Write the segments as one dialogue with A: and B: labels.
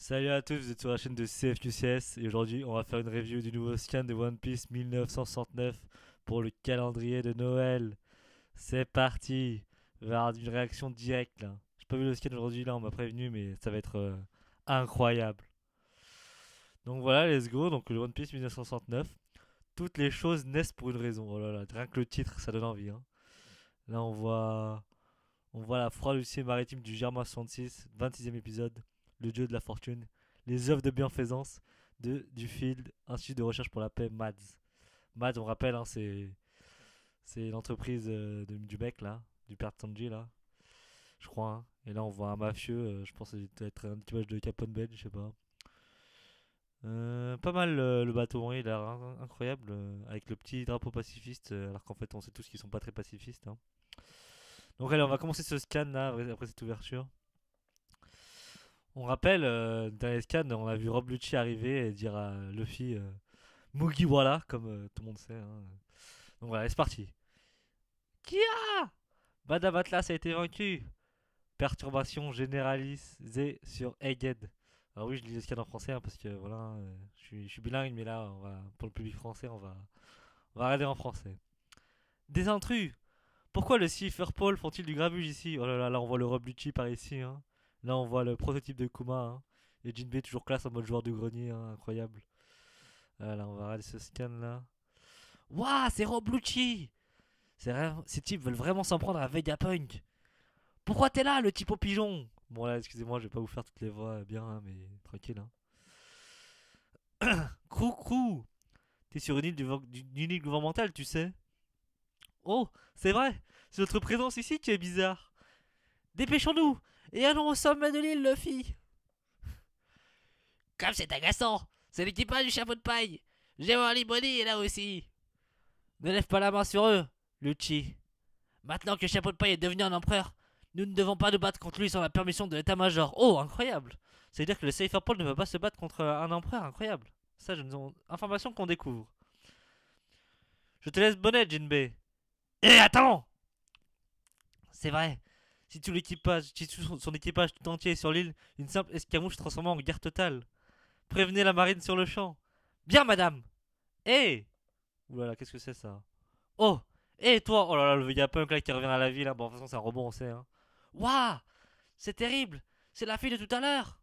A: Salut à tous, vous êtes sur la chaîne de CFQCS et aujourd'hui on va faire une review du nouveau scan de One Piece 1969 pour le calendrier de Noël. C'est parti, il va y avoir une réaction directe là. J'ai pas vu le scan aujourd'hui là, on m'a prévenu mais ça va être incroyable. Donc voilà, let's go, donc le One Piece 1969. Toutes les choses naissent pour une raison, oh là là, rien que le titre ça donne envie hein. Là on voit la froid-lucier maritime du Germain 66, 26e épisode, le dieu de la fortune, les œuvres de bienfaisance du Field, Institut de recherche pour la paix, MADS. MADS, on rappelle, hein, c'est l'entreprise du mec là, du père de Sanji là, je crois. Hein. Et là on voit un mafieux, je pense que ça doit être un petit match de Capone Ben, je sais pas. Pas mal le bateau, hein, il a l'air incroyable, avec le petit drapeau pacifiste, alors qu'en fait on sait tous qu'ils sont pas très pacifistes. Hein. Donc allez, on va commencer ce scan là, après cette ouverture. On rappelle, dans les scans, on a vu Rob Lucci arriver et dire à Luffy Mugiwara, comme tout le monde sait. Hein. Donc voilà, c'est parti. Kia Madame Atlas a été vaincu. Perturbation généralisée sur Egghead. Alors oui, je lis le scan en français hein, parce que voilà, je suis bilingue, mais là, pour le public français, on va regarder en français. Des intrus. Pourquoi le Cipher Paul font-ils du grabuge ici? Oh là là, là on voit le Rob Lucci par ici. Hein. Là on voit le prototype de Kuma. Hein. Et Jinbei toujours classe en mode joueur de grenier, hein, incroyable. Là on va regarder ce scan là. Waouh, c'est Rob Lucci. Ces types veulent vraiment s'en prendre à Vegapunk. Pourquoi t'es là, le type au pigeon? Bon là, excusez-moi, je vais pas vous faire toutes les voix bien, hein, mais tranquille. Hein. Crou. T'es sur une île d'une île gouvernementale, tu sais. Oh, c'est vrai. C'est notre présence ici qui est bizarre. Dépêchons-nous et allons au sommet de l'île, Luffy. Comme c'est agaçant, c'est l'équipage du chapeau de paille. J'ai voir Liboni est là aussi. Ne lève pas la main sur eux, Lucci. Maintenant que le chapeau de paille est devenu un empereur, nous ne devons pas nous battre contre lui sans la permission de l'état-major. Oh, incroyable. Ça veut dire que le Cypher Paul ne va pas se battre contre un empereur, incroyable. Ça, information qu'on découvre. Je te laisse bonnet, Jinbei. Eh, attends. C'est vrai. Si tout l'équipage, si tout son équipage tout entier est sur l'île, une simple escarmouche se transformera en guerre totale. Prévenez la marine sur le champ. Bien, madame. Eh. Oulala, qu'est-ce que c'est ça? Oh. Eh, toi. Oh là là, le Vegapunk là qui revient à la ville. Hein. Bon, de toute façon, c'est un robot, on sait. Hein. Waouh. C'est terrible. C'est la fille de tout à l'heure.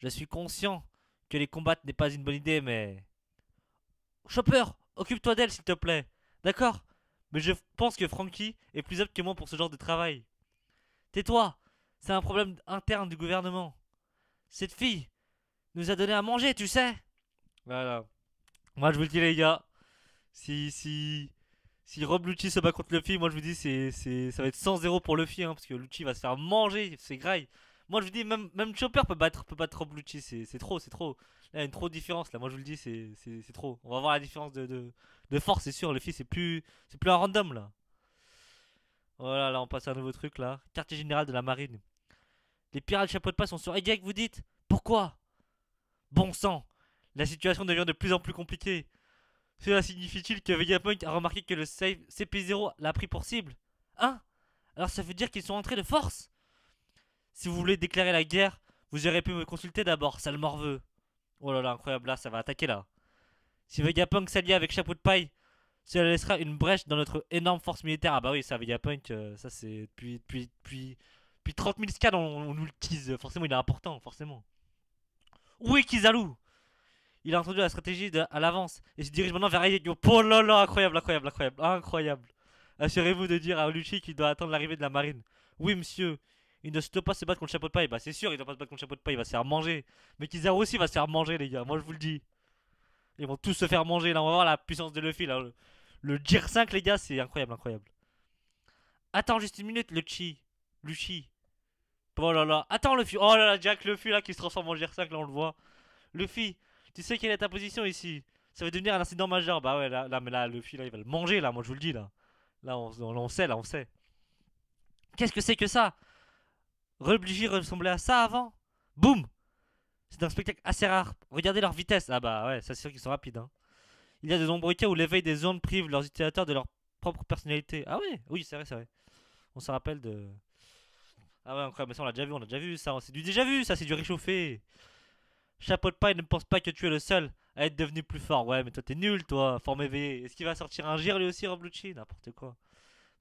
A: Je suis conscient que les combattre n'est pas une bonne idée, mais... Chopper, occupe-toi d'elle, s'il te plaît. D'accord? Mais je pense que Frankie est plus apte que moi pour ce genre de travail. Tais-toi. C'est un problème interne du gouvernement. Cette fille nous a donné à manger, tu sais. Voilà. Moi, je vous le dis, les gars. Si Rob Lucci se bat contre Luffy, moi je vous dis, ça va être 100-0 pour Luffy, hein, parce que Lucci va se faire manger, c'est graille. Moi je vous dis, même Chopper peut battre Rob Lucci, c'est trop, c'est trop. Là, il y a une trop de différence, là, moi je vous le dis, c'est trop. On va voir la différence de force, c'est sûr, Luffy c'est plus un random, là. Voilà, là on passe à un nouveau truc, là. Quartier général de la marine. Les pirates chapeau de paille sont sur Egg, vous dites? Pourquoi? Bon sang, la situation devient de plus en plus compliquée. Cela signifie-t-il que Vegapunk a remarqué que le CP0 l'a pris pour cible? Hein? Alors ça veut dire qu'ils sont entrés de force? Si vous voulez déclarer la guerre, vous auriez pu me consulter d'abord, sale morveux. Oh là là, incroyable, là, ça va attaquer là. Si Vegapunk s'allie avec Chapeau de Paille, cela laissera une brèche dans notre énorme force militaire. Ah bah oui, ça, Vegapunk, ça c'est depuis 30 000 scans, on nous le tease. Forcément, il est important, forcément. Où est Kizaru? Il a entendu la stratégie à l'avance et se dirige maintenant vers Aigyo. Oh là là, incroyable, incroyable, incroyable, incroyable. Assurez-vous de dire à Lucci qu'il doit attendre l'arrivée de la marine. Oui, monsieur. Il ne doit pas se battre contre le chapeau de paille. Bah, c'est sûr, il doit pas se battre contre le chapeau de paille. Il va se faire manger. Mais Kizaru aussi va se faire manger, les gars. Moi, je vous le dis. Ils vont tous se faire manger. Là, on va voir la puissance de Luffy. Là. Le Gear 5, les gars, c'est incroyable, incroyable. Attends juste une minute, Lucci. Lucci. Oh là là. Attends, Luffy. Oh là là, Jack Luffy, là, qui se transforme en Gear 5, là, on le voit. Luffy, tu sais quelle est ta position ici? Ça va devenir un incident majeur. Bah ouais, là, mais là, Luffy, là, il va le manger, là, moi, je vous le dis, là. Là, on sait, là, on sait. Qu'est-ce que c'est que ça? Luffy ressemblait à ça avant? Boum! C'est un spectacle assez rare. Regardez leur vitesse. Ah bah ouais, c'est sûr qu'ils sont rapides. Hein. Il y a de nombreux cas où l'éveil des zones prive leurs utilisateurs de leur propre personnalité. Ah ouais, oui, c'est vrai, c'est vrai. On se rappelle de... Ah ouais, incroyable, mais ça on l'a déjà vu ça, c'est du déjà vu, ça c'est du réchauffé. Chapeau de paille ne pense pas que tu es le seul à être devenu plus fort. Ouais, mais toi t'es nul, toi, forme éveillée. Est-ce qu'il va sortir un gir lui aussi, Rob Lucci? N'importe quoi.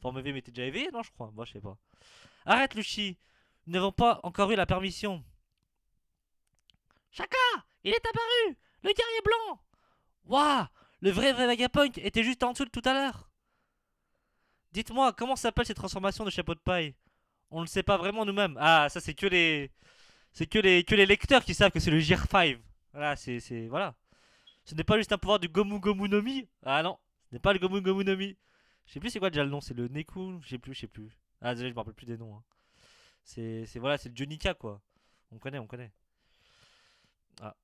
A: Forme éveillée, mais t'es déjà éveillé? Non, je crois. Moi, je sais pas. Arrête, Lucci. Nous n'avons pas encore eu la permission. Chaka, il est apparu. Le guerrier blanc. Waouh, le vrai Vegapunk était juste en dessous de tout à l'heure. Dites-moi, comment s'appelle cette transformation de chapeau de paille? On ne le sait pas vraiment nous-mêmes. Ah, ça c'est que les. C'est que les lecteurs qui savent que c'est le Gear 5. Voilà, voilà. Ce n'est pas juste un pouvoir du Gomu Gomu no Mi. Ah non, ce n'est pas le Gomu Gomu no Mi. Je sais plus c'est quoi déjà le nom, c'est le Neku, je sais plus. Ah désolé, je me rappelle plus des noms, hein. Voilà, c'est le Jonika quoi. On connaît, on connaît. Ah.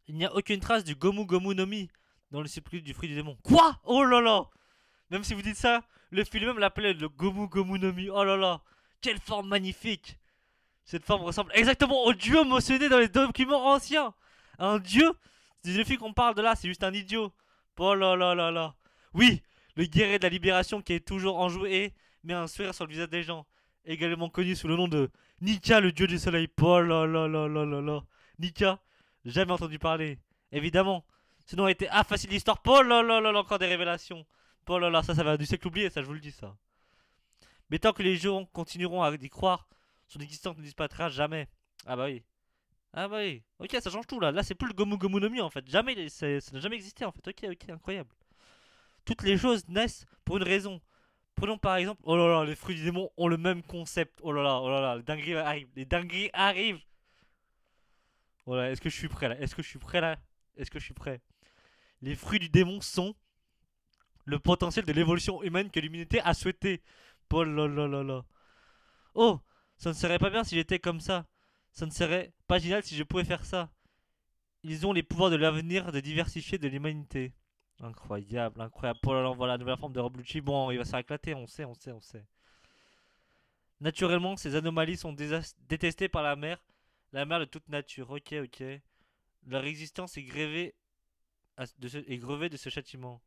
A: Il n'y a aucune trace du Gomu Gomu no Mi dans le circuit du fruit du démon. Quoi? Oh là là. Même si vous dites ça, le film même l'appelait le Gomu Gomu no Mi. Oh là là. Quelle forme magnifique. Cette forme ressemble exactement au dieu mentionné dans les documents anciens. Un dieu? C'est le film qu'on parle de là, c'est juste un idiot. Oh là là là là. Oui, le guerrier de la libération qui est toujours enjoué, met un sourire sur le visage des gens. Également connu sous le nom de Nika, le dieu du soleil. Oh là là là là là là. Nika, jamais entendu parler. Évidemment. Ce nom a été facile d'histoire. Oh là là là là, encore des révélations. Oh là là, ça va du siècle oublié, ça je vous le dis ça. Mais tant que les gens continueront à y croire, son existence ne disparaîtra jamais. Ah bah oui. Ah bah oui. Ok, ça change tout là. Là, c'est plus le Gomu Gomu no Mi en fait. Jamais, ça n'a jamais existé en fait. Ok, ok, incroyable. Toutes les choses naissent pour une raison. Prenons par exemple. Oh là là, les fruits du démon ont le même concept. Oh là là, les dingueries arrivent. Les dingueries arrivent. Oh là, est-ce que je suis prêt là? Est-ce que je suis prêt là? Est-ce que je suis prêt? Les fruits du démon sont le potentiel de l'évolution humaine que l'humanité a souhaité. Oh là là là là. Oh, ça ne serait pas bien si j'étais comme ça. Ça ne serait pas génial si je pouvais faire ça. Ils ont les pouvoirs de l'avenir de diversifier de l'humanité. Incroyable, incroyable. Oh là là, voilà, nouvelle forme de Rob Lucci. Bon, il va se faire éclater, on sait, on sait, on sait. Naturellement, ces anomalies sont détestées par la mère de toute nature. Ok, ok. Leur existence est est grevée de ce châtiment.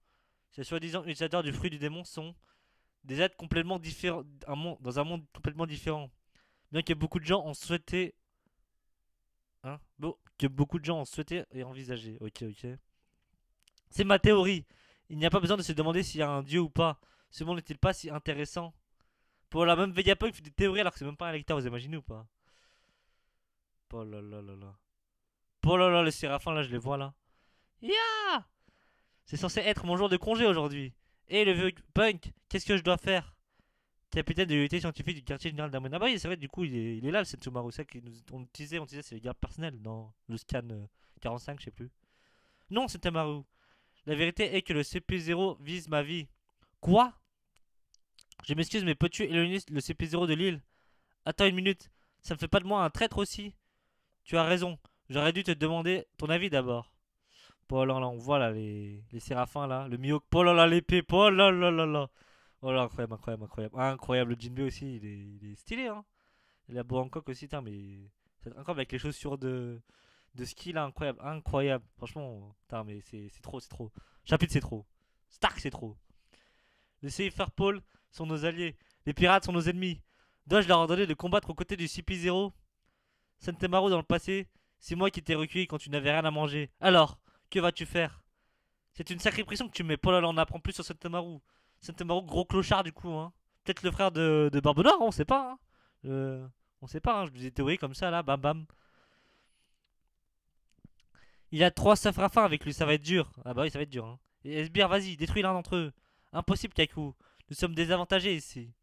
A: Ces soi-disant utilisateurs du fruit du démon sont des êtres complètement différents, dans un monde complètement différent. Bien que beaucoup de gens ont souhaité. Hein, bon, que beaucoup de gens ont souhaité et envisagé. Ok, ok. C'est ma théorie. Il n'y a pas besoin de se demander s'il y a un dieu ou pas. Ce monde n'est-il pas si intéressant? Pour la même Vegapunk fait des théories alors que c'est même pas un lecteur, vous imaginez ou pas? Oh là là là là. Oh là là, les séraphins là, je les vois là. Ya. C'est censé être mon jour de congé aujourd'hui. Et le Vegapunk, qu'est-ce que je dois faire? Capitaine de l'unité scientifique du quartier général d'Amon. Ah bah oui, c'est vrai, du coup, il est là le Sentomaru. C'est vrai on disait c'est les gardes personnels dans le scan 45, je sais plus. Non, Sentomaru. La vérité est que le CP0 vise ma vie. Quoi? Je m'excuse, mais peux-tu éloigner le CP0 de l'île? Attends une minute. Ça me fait pas de moi un traître aussi? Tu as raison. J'aurais dû te demander ton avis d'abord. Oh là là, on voit là les séraphins là. Le Mihawk. Oh là là, l'épée. Oh là là là là. Oh là, incroyable, incroyable, incroyable. Incroyable, le Jinbei aussi, il est stylé, hein. Il a beau Hancock aussi, putain, mais. C'est incroyable avec les chaussures de ski là, incroyable, incroyable. Franchement, putain, mais c'est trop, c'est trop. Chapitre, c'est trop. Stark, c'est trop. Les Safer Paul sont nos alliés. Les pirates sont nos ennemis. Dois-je leur ordonner de combattre aux côtés du CP0? Sentemaru dans le passé, c'est moi qui t'ai recueilli quand tu n'avais rien à manger. Alors, que vas-tu faire? C'est une sacrée pression que tu mets. Paul, on apprend plus sur Sentemaru. Sentemaru, gros clochard du coup, hein. Peut-être le frère de Barbe Noire, on sait pas, hein. On sait pas, hein. Je vous ai théorie comme ça là, bam bam. Il a trois Safrafins avec lui, ça va être dur. Ah bah oui, ça va être dur, hein. Et Sbire, vas-y, détruis l'un d'entre eux. Impossible, Kaku. Nous sommes désavantagés ici.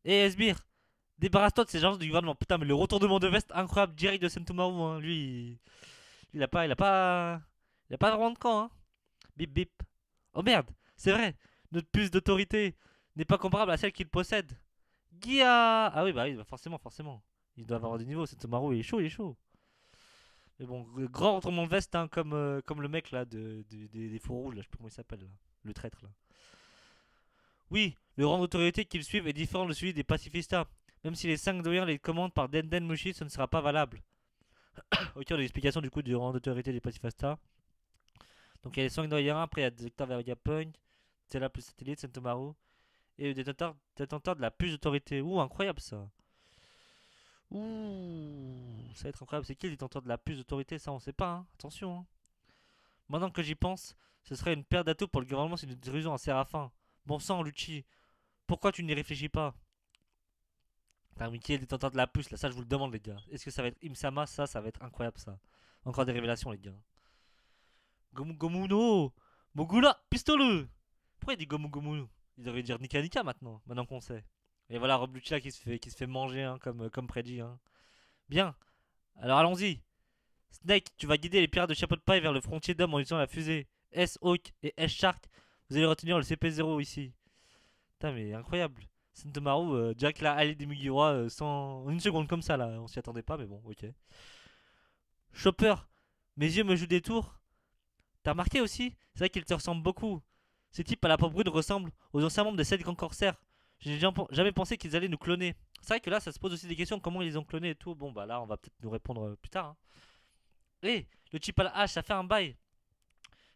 A: Et Sbire, débarrasse-toi de ces gens du gouvernement. Putain, mais le retournement de veste incroyable direct de Sentomaru, hein. Lui, il a pas vraiment de camp, hein. Bip bip. Oh merde, c'est vrai. Notre puce d'autorité n'est pas comparable à celle qu'il possède. Gia. Ah oui, bah oui, bah forcément, forcément. Il doit avoir des niveaux. Sentomaru, il est chaud, il est chaud. Mais bon, grand retournement de veste, hein, comme le mec là des faux rouges, là, je sais plus comment il s'appelle, là. Le traître là. Oui, le rang d'autorité qu'ils suivent est différent de celui des pacifistas. Même si les 5 doyens les commandent par Denden Mushi, ce ne sera pas valable. Ok, on a l'explication du coup du rang d'autorité des pacifistas. Donc il y a les 5 doyens, après il y a Docteur Vegapunk, c'est là plus satellite, Sentomaru. et détenteur de la plus d'autorité. Ouh, incroyable ça. Ouh, ça va être incroyable. C'est qui le détenteur de la plus d'autorité? Ça, on sait pas, hein. Attention, hein. Maintenant que j'y pense, ce serait une perte d'atouts pour le gouvernement si nous dirigeons un Séraphin. Bon sang, Lucci, pourquoi tu n'y réfléchis pas? Putain, mais qui est le détenteur de la puce là? Ça, je vous le demande, les gars. Est-ce que ça va être Imsama? Ça va être incroyable ça. Encore des révélations, les gars. Gomu Gomu no Mogula Pistole. Pourquoi il dit Gomu Gomu? Il devrait dire Nika Nika maintenant, maintenant qu'on sait. Et voilà, Rob Lucci là qui se fait manger, hein, comme prédit, hein. Bien, alors allons-y. Snake, tu vas guider les pirates de chapeau de paille vers le frontier d'hommes en utilisant la fusée S-Hawk et S-Shark. Vous allez retenir le CP0 ici. Putain, mais incroyable. Sentomaru, direct là, allez des Mugiwara sans. En une seconde comme ça là, on s'y attendait pas, mais bon, ok. Chopper, mes yeux me jouent des tours. T'as remarqué aussi? C'est vrai qu'ils te ressemblent beaucoup. Ces types à la peau brune ressemblent aux anciens membres des 7 grands corsaires. Je n'ai jamais pensé qu'ils allaient nous cloner. C'est vrai que là, ça se pose aussi des questions, comment ils les ont clonés et tout. Bon, bah là, on va peut-être nous répondre plus tard, hein. Hé, le type à la hache, ça fait un bail.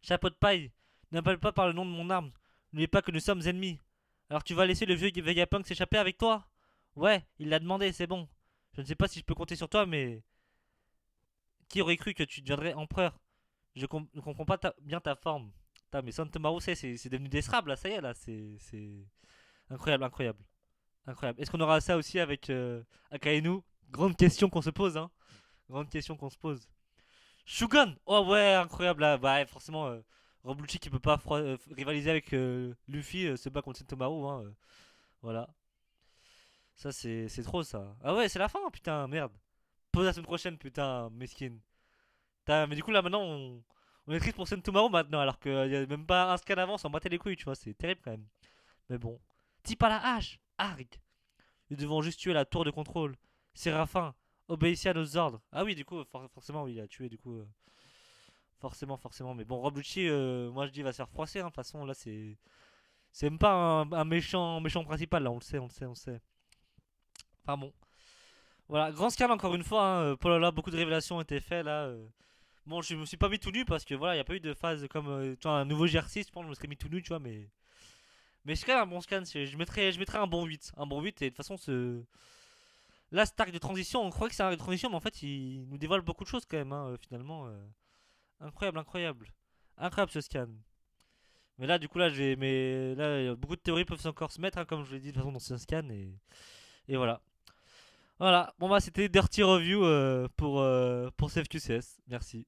A: Chapeau de paille, n'appelle pas par le nom de mon arme. N'oubliez pas que nous sommes ennemis. Alors tu vas laisser le vieux Vegapunk s'échapper avec toi? Ouais, il l'a demandé, c'est bon. Je ne sais pas si je peux compter sur toi, mais qui aurait cru que tu deviendrais empereur? Je ne comprends pas bien ta forme. Putain, mais Santomaru, c'est devenu des là, ça y est, là, c'est incroyable, incroyable. Incroyable. Est-ce qu'on aura ça aussi avec Akainu? Grande question qu'on se pose, hein. Grande question qu'on se pose. Shogun! Oh ouais, incroyable là. Bah, ouais, forcément, Rob Lucci qui peut pas rivaliser avec Luffy se bat contre Sentomaru, hein. Voilà. Ça, c'est trop ça. Ah ouais, c'est la fin, putain, merde. Pause la semaine prochaine, putain, mesquine. Putain, mais du coup, là maintenant, on est triste pour Sentomaru maintenant, alors qu'il y a même pas un scan avant, on s'en battait les couilles, tu vois. C'est terrible quand même. Mais bon. Type à la hache! Arg! Nous devons juste tuer la tour de contrôle. Séraphin, obéissez à nos ordres. Ah oui, du coup, forcément, oui, il a tué, du coup. Forcément, forcément. Mais bon, Rob Lucci, moi je dis, il va se faire froisser, hein. De toute façon, là, c'est. C'est même pas un méchant principal, là, on le sait, on le sait, on le sait. Enfin bon. Voilà, grand scan encore une fois, hein. Oh là là, beaucoup de révélations ont été faites là. Bon, je me suis pas mis tout nu parce que voilà, il n'y a pas eu de phase comme tu vois, un nouveau GR6, je pense, je me serais mis tout nu, tu vois, mais. Mais c'est quand même un bon scan, je mettrais un bon 8. Un bon 8, et de toute façon, là, cet arc de transition, on croit que c'est un arc de transition, mais en fait, il nous dévoile beaucoup de choses quand même, hein, finalement. Incroyable, incroyable. Incroyable ce scan. Mais là, du coup, là, mais là, beaucoup de théories peuvent encore se mettre, hein, comme je l'ai dit de toute façon dans ce scan, et voilà. Voilà. Bon, bah, c'était Dirty Review pour CFQCS. Merci.